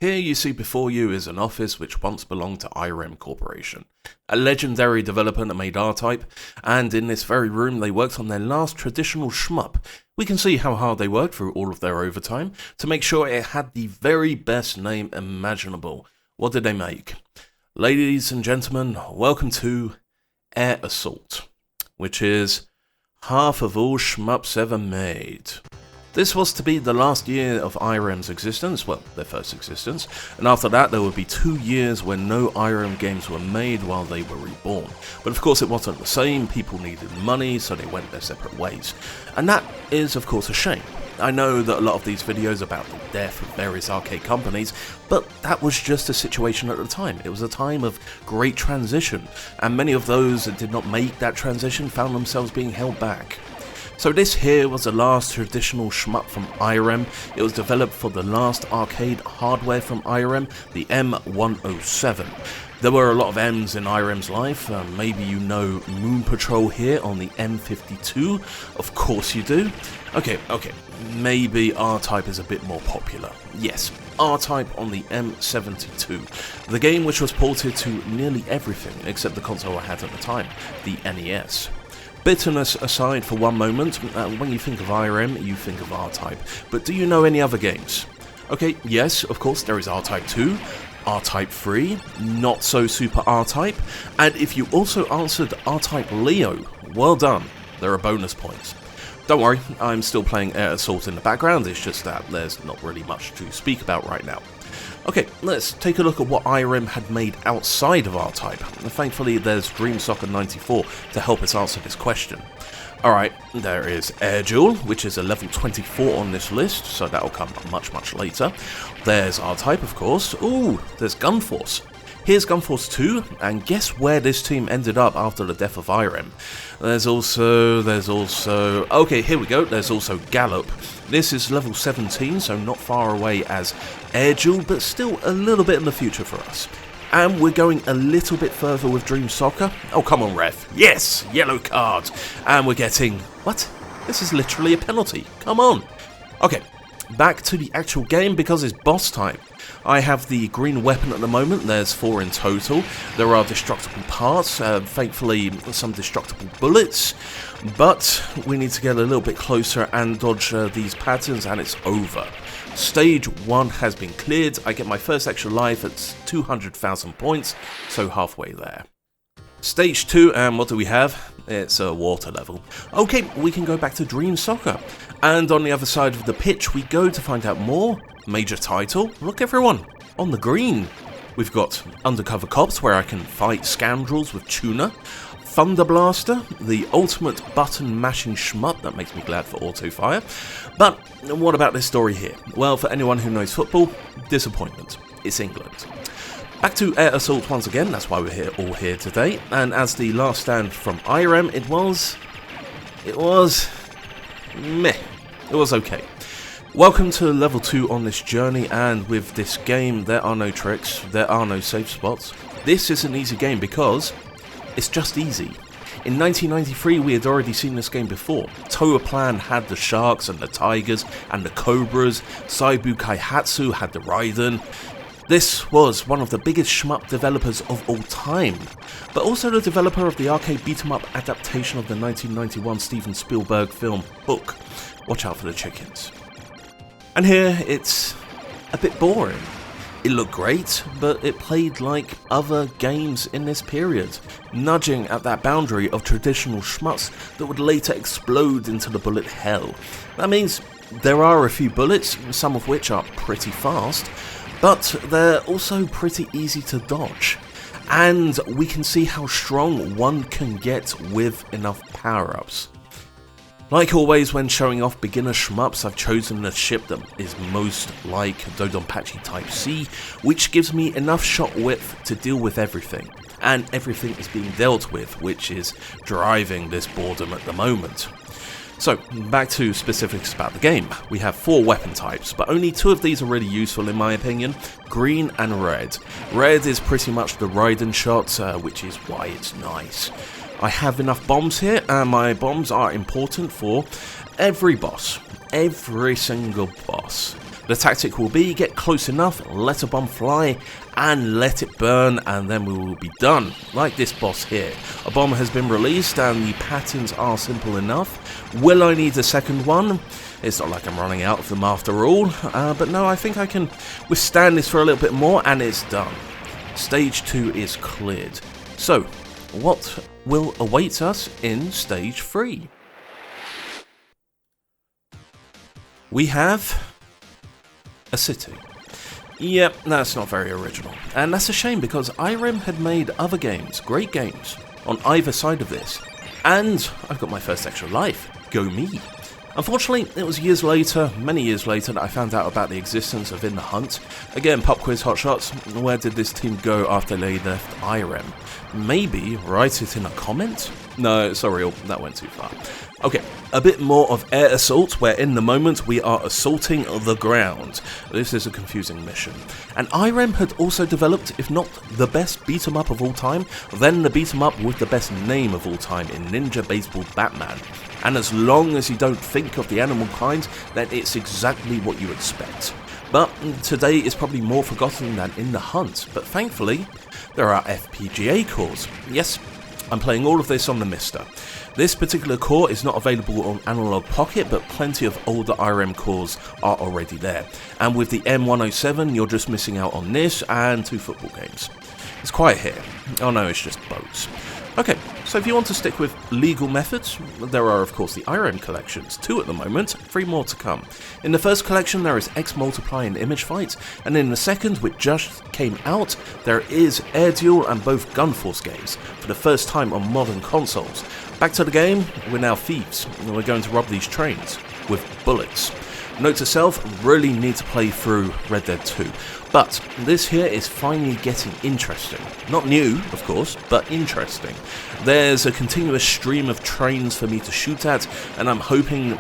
Here you see before you is an office which once belonged to Irem Corporation, a legendary developer that made R-Type, and in this very room they worked on their last traditional shmup. We can see how hard they worked through all of their overtime to make sure it had the very best name imaginable. What did they make? Ladies and gentlemen, welcome to Air Assault, which is half of all shmups ever made. This was to be the last year of Irem's existence, well, their first existence, and after that there would be 2 years where no Irem games were made while they were reborn. But of course it wasn't the same, people needed money, so they went their separate ways. And that is of course a shame. I know that a lot of these videos about the death of various arcade companies, but that was just a situation at the time. It was a time of great transition, and many of those that did not make that transition found themselves being held back. So this here was the last traditional shmup from Irem. It was developed for the last arcade hardware from Irem, the M107. There were a lot of M's in Irem's life. Maybe you know Moon Patrol here on the M52. Of course you do. Okay, maybe R-Type is a bit more popular. Yes, R-Type on the M72. The game which was ported to nearly everything except the console I had at the time, the NES. Bitterness aside for one moment, when you think of Irem, you think of R-Type. But do you know any other games? Okay, yes, of course, there is R-Type 2, R-Type 3, not so super R-Type, and if you also answered R-Type Leo, well done, there are bonus points. Don't worry, I'm still playing Air Assault in the background, it's just that there's not really much to speak about right now. Okay, let's take a look at what Irem had made outside of R-Type. Thankfully, there's Dream Soccer 94 to help us answer this question. Alright, there is Air Duel, which is a level 24 on this list, so that'll come much later. There's R-Type, of course. Ooh, there's Gunforce. Here's Gunforce 2, and guess where this team ended up after the death of Irem? There's also, okay, here we go, there's also Gallop. This is level 17, so not far away as Air Duel, but still a little bit in the future for us. And we're going a little bit further with Dream Soccer. Oh, come on, ref. Yes, yellow card. And we're getting, what? This is literally a penalty. Come on. Okay, back to the actual game because it's boss time. I have the green weapon at the moment, there's 4 in total. There are destructible parts, thankfully some destructible bullets, but we need to get a little bit closer and dodge these patterns and it's over. Stage 1 has been cleared, I get my first extra life at 200,000 points, so halfway there. Stage 2, and what do we have? It's a water level. Okay, we can go back to Dream Soccer. And on the other side of the pitch we go to find out more. Major title. Look everyone, on the green. We've got Undercover Cops where I can fight scoundrels with tuna. Thunder Blaster, the ultimate button mashing shmup, that makes me glad for auto fire. But what about this story here? Well, for anyone who knows football, disappointment. It's England. Back to Air Assault once again, that's why we're all here today, and as the last stand from Irem, it was meh. It was okay. Welcome to level 2 on this journey, and with this game there are no tricks, there are no safe spots. This is an easy game because it's just easy. In 1993 we had already seen this game before. Toa Plan had the sharks and the tigers and the cobras, Saibu Kaihatsu had the Raiden. This was one of the biggest shmup developers of all time, but also the developer of the arcade beat-em-up adaptation of the 1991 Steven Spielberg film Hook. Watch out for the chickens. And here it's a bit boring. It looked great, but it played like other games in this period, nudging at that boundary of traditional shmups that would later explode into the bullet hell. That means there are a few bullets, some of which are pretty fast, but they're also pretty easy to dodge. And we can see how strong one can get with enough power-ups. Like always when showing off beginner shmups, I've chosen the ship that is most like Dodonpachi Type C, which gives me enough shot width to deal with everything. And everything is being dealt with, which is driving this boredom at the moment. So, back to specifics about the game. We have 4 weapon types, but only 2 of these are really useful in my opinion, green and red. Red is pretty much the Raiden shot, which is why it's nice. I have enough bombs here, and my bombs are important for every boss. Every single boss. The tactic will be get close enough, let a bomb fly, and let it burn, and then we will be done. Like this boss here. A bomb has been released, and the patterns are simple enough. Will I need a second one? It's not like I'm running out of them after all, but no, I think I can withstand this for a little bit more, and it's done. Stage 2 is cleared. So, what will await us in Stage 3? We have a city. Yep, that's not very original. And that's a shame because Irem had made other games, great games, on either side of this. And I've got my first extra life. Go me. Unfortunately, it was years later, many years later, that I found out about the existence of In the Hunt. Again, pop quiz hotshots, where did this team go after they left Irem? Maybe write it in a comment? No, sorry, that went too far. Okay, a bit more of air assault, where in the moment we are assaulting the ground. This is a confusing mission. And Irem had also developed, if not the best beat-em-up of all time, then the beat-em-up with the best name of all time in Ninja Baseball Batman. And as long as you don't think of the animal kind, then it's exactly what you expect. But today is probably more forgotten than In the Hunt, but thankfully, there are FPGA cores. Yes, I'm playing all of this on the Mister. This particular core is not available on Analog Pocket, but plenty of older Irem cores are already there. And with the M107, you're just missing out on this and 2 football games. It's quiet here. Oh no, it's just boats. Okay, so if you want to stick with legal methods, there are of course the Irem Collections, 2 at the moment, 3 more to come. In the first collection there is X Multiply and Image Fight, and in the second, which just came out, there is Air Duel and both Gunforce games, for the first time on modern consoles. Back to the game, we're now thieves, and we're going to rob these trains with bullets. Note to self, really need to play through Red Dead 2. But this here is finally getting interesting. Not new, of course, but interesting. There's a continuous stream of trains for me to shoot at, and I'm hoping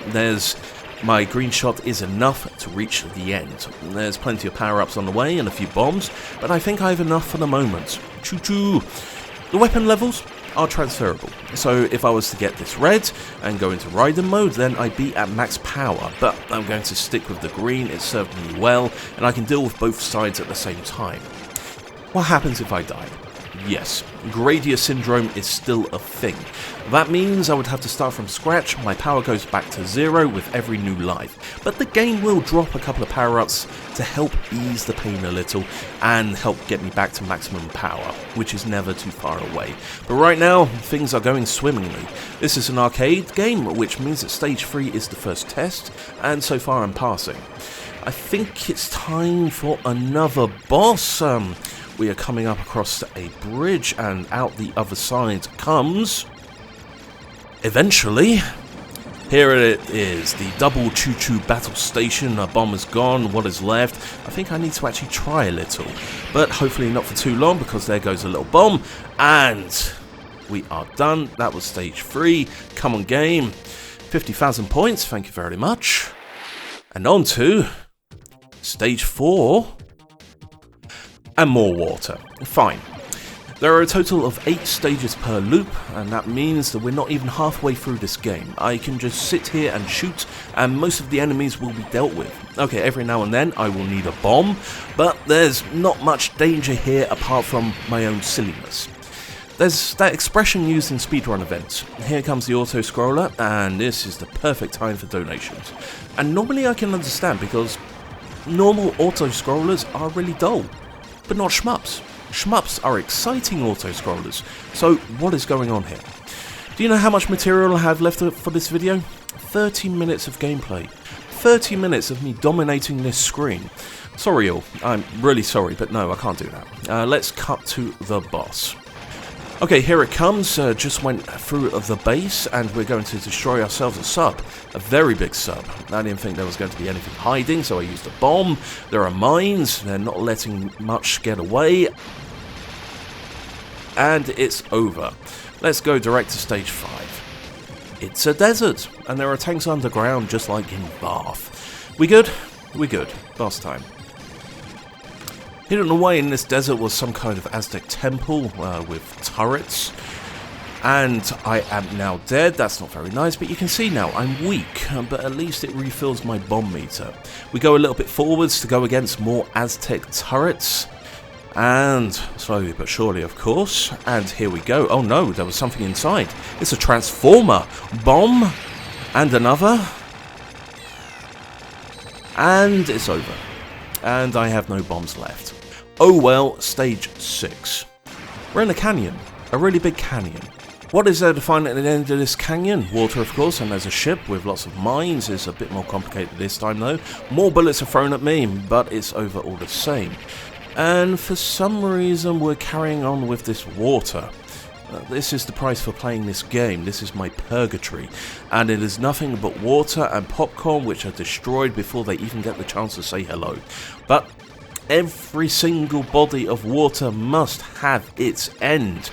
my green shot is enough to reach the end. There's plenty of power-ups on the way and a few bombs, but I think I have enough for the moment. Choo-choo! The weapon levels are transferable, so if I was to get this red and go into Raiden mode, then I'd be at max power, but I'm going to stick with the green. It served me well, and I can deal with both sides at the same time. What happens if I die? Yes, Gradia Syndrome is still a thing. That means I would have to start from scratch. My power goes back to 0 with every new life, but the game will drop a couple of power-ups to help ease the pain a little and help get me back to maximum power, which is never too far away. But right now, things are going swimmingly. This is an arcade game, which means that stage 3 is the first test, and so far I'm passing. I think it's time for another boss. We are coming up across a bridge, and out the other side comes, eventually, here it is, the double choo-choo battle station. A bomb is gone, what is left? I think I need to actually try a little, but hopefully not for too long, because there goes a little bomb, and we are done. That was stage 3. Come on, game. 50,000 points, thank you very much. And on to stage 4. And more water. Fine. There are a total of 8 stages per loop, and that means that we're not even halfway through this game. I can just sit here and shoot, and most of the enemies will be dealt with. Okay, every now and then I will need a bomb, but there's not much danger here apart from my own silliness. There's that expression used in speedrun events. Here comes the auto-scroller, and this is the perfect time for donations. And normally I can understand, because normal auto-scrollers are really dull. But not Shmups. Shmups are exciting auto-scrollers. So what is going on here? Do you know how much material I have left for this video? 30 minutes of gameplay. 30 minutes of me dominating this screen. Sorry all, I'm really sorry, but no, I can't do that. Let's cut to the boss. Okay, here it comes. Just went through the base, and we're going to destroy ourselves a sub. A very big sub. I didn't think there was going to be anything hiding, so I used a bomb. There are mines. They're not letting much get away. And it's over. Let's go direct to stage 5. It's a desert, and there are tanks underground, just like in Bath. We good? We good. Boss time. Hidden away in this desert was some kind of Aztec temple with turrets. And I am now dead. That's not very nice, but you can see now I'm weak, but at least it refills my bomb meter. We go a little bit forwards to go against more Aztec turrets. And slowly but surely, of course. And here we go. Oh no, there was something inside. It's a transformer. Bomb. And another. And it's over. And I have no bombs left. Oh well, stage 6. We're in a canyon. A really big canyon. What is there to find at the end of this canyon? Water, of course, and there's a ship with lots of mines. It's a bit more complicated this time, though. More bullets are thrown at me, but it's over all the same. And for some reason, we're carrying on with this water. This is the price for playing this game. This is my purgatory. And it is nothing but water and popcorn, which are destroyed before they even get the chance to say hello. But every single body of water must have its end.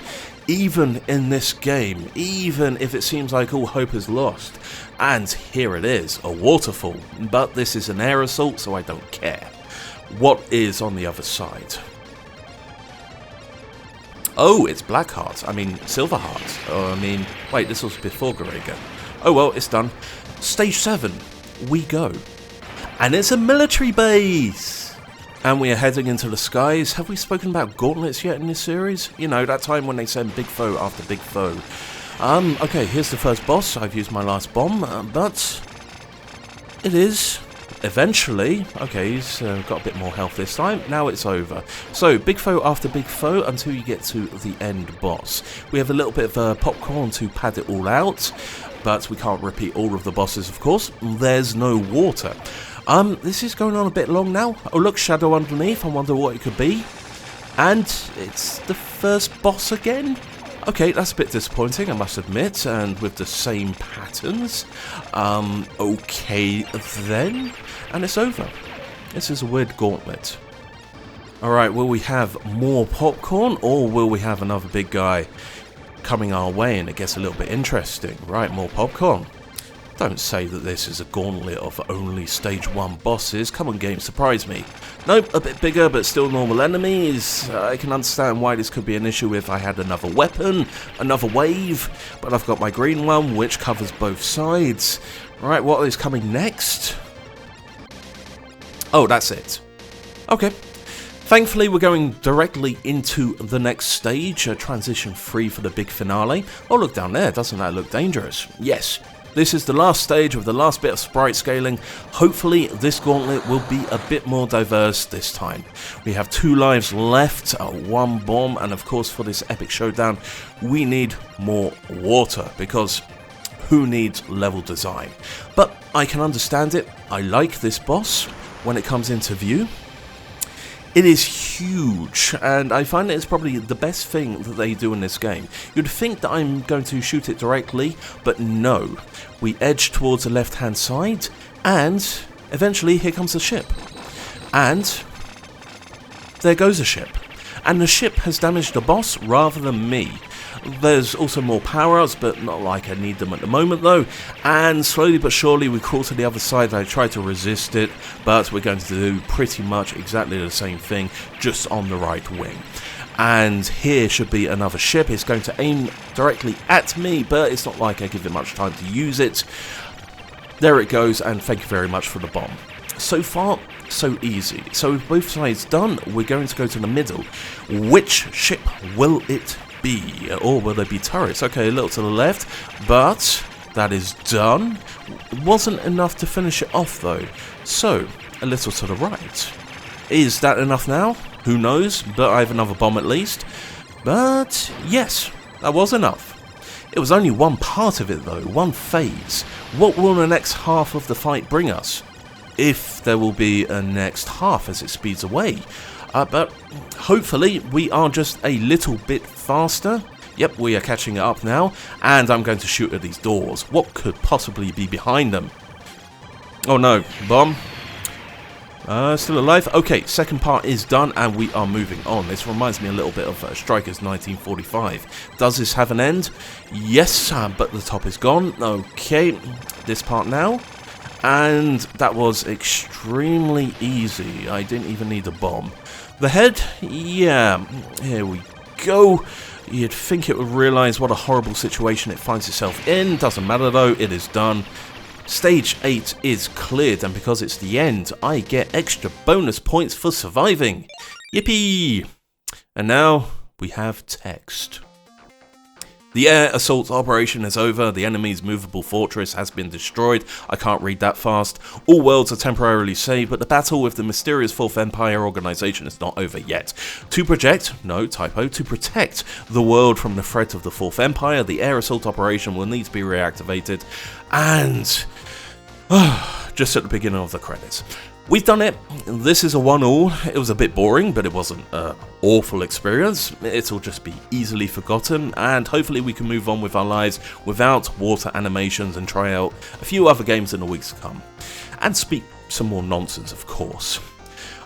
Even in this game, even if it seems like all hope is lost. And here it is, a waterfall. But this is an air assault, so I don't care. What is on the other side? Oh, it's Black Heart. I mean, Silver Heart. Oh, I mean, wait, this was before Garega. Oh well, it's done. Stage 7, we go. And it's a military base! And we are heading into the skies. Have we spoken about gauntlets yet in this series? You know, that time when they send big foe after big foe. Okay, here's the first boss. I've used my last bomb, but it is eventually. Okay, he's got a bit more health this time. Now it's over. So, big foe after big foe until you get to the end boss. We have a little bit of popcorn to pad it all out, but we can't repeat all of the bosses, of course. There's no water. This is going on a bit long now. Oh look, shadow underneath. I wonder what it could be. And it's the first boss again. Okay, that's a bit disappointing, I must admit, and with the same patterns. Okay then. And it's over. This is a weird gauntlet. Alright, will we have more popcorn, or will we have another big guy coming our way and it gets a little bit interesting? Right, more popcorn. Don't say that this is a gauntlet of only stage 1 bosses. Come on, game, surprise me. Nope, a bit bigger, but still normal enemies. I can understand why this could be an issue if I had another weapon, another wave, but I've got my green one, which covers both sides. Right, what is coming next? Oh, that's it. Okay. Thankfully, we're going directly into the next stage, transition 3 for the big finale. Oh, look down there, doesn't that look dangerous? Yes. This is the last stage of the last bit of sprite scaling. Hopefully this gauntlet will be a bit more diverse this time. We have 2 lives left, 1 bomb, and of course for this epic showdown we need more water, because who needs level design? But I can understand it. I like this boss when it comes into view. It is huge, and I find that it's probably the best thing that they do in this game. You'd think that I'm going to shoot it directly, but no. We edge towards the left-hand side, and eventually here comes the ship. And there goes a ship. And the ship has damaged the boss rather than me. There's also more power-ups, but not like I need them at the moment though. And slowly but surely we crawl to the other side. I try to resist it, but we're going to do pretty much exactly the same thing, just on the right wing. And here should be another ship. It's going to aim directly at me, but it's not like I give it much time to use it. There it goes, and thank you very much for the bomb. So far, so easy. So with both sides done, we're going to go to the middle. Which ship will it be? Or will there be turrets? Okay, a little to the left, but that is done. It wasn't enough to finish it off though. So, a little to the right. Is that enough now? Who knows, but I have another bomb at least. But yes, that was enough. It was only one part of it though, one phase. What will the next half of the fight bring us? If there will be a next half as it speeds away. But hopefully we are just a little bit faster. Yep, we are catching it up now, and I'm going to shoot at these doors. What could possibly be behind them? Oh no, bomb. Still alive? Okay, second part is done, and we are moving on. This reminds me a little bit of Strikers 1945. Does this have an end? Yes, but the top is gone. Okay, this part now. And that was extremely easy. I didn't even need a bomb. The head? Yeah, here we go. You'd think it would realise what a horrible situation it finds itself in. Doesn't matter though, it is done. Stage 8 is cleared, and because it's the end, I get extra bonus points for surviving. Yippee! And now we have text. The air assault operation is over, the enemy's movable fortress has been destroyed. I can't read that fast. All worlds are temporarily saved, but the battle with the mysterious Fourth Empire organization is not over yet. To protect the world from the threat of the Fourth Empire, the air assault operation will need to be reactivated. And just at the beginning of the credits. We've done it. This is a 1-all. It was a bit boring, but it wasn't an awful experience. It'll just be easily forgotten, and hopefully we can move on with our lives without water animations and try out a few other games in the weeks to come. And speak some more nonsense, of course.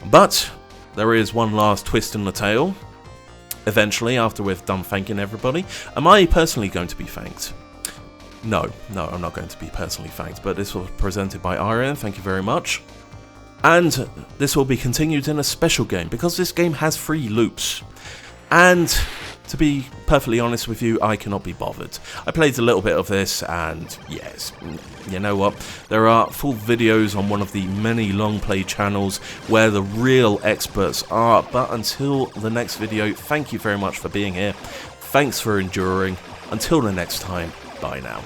But there is one last twist in the tale. Eventually, after we've done thanking everybody, am I personally going to be thanked? No, I'm not going to be personally thanked, but this was presented by Irem, thank you very much. And this will be continued in a special game, because this game has 3 loops. And to be perfectly honest with you, I cannot be bothered. I played a little bit of this, and yes, you know what? There are full videos on one of the many long play channels where the real experts are. But until the next video, thank you very much for being here. Thanks for enduring. Until the next time, bye now.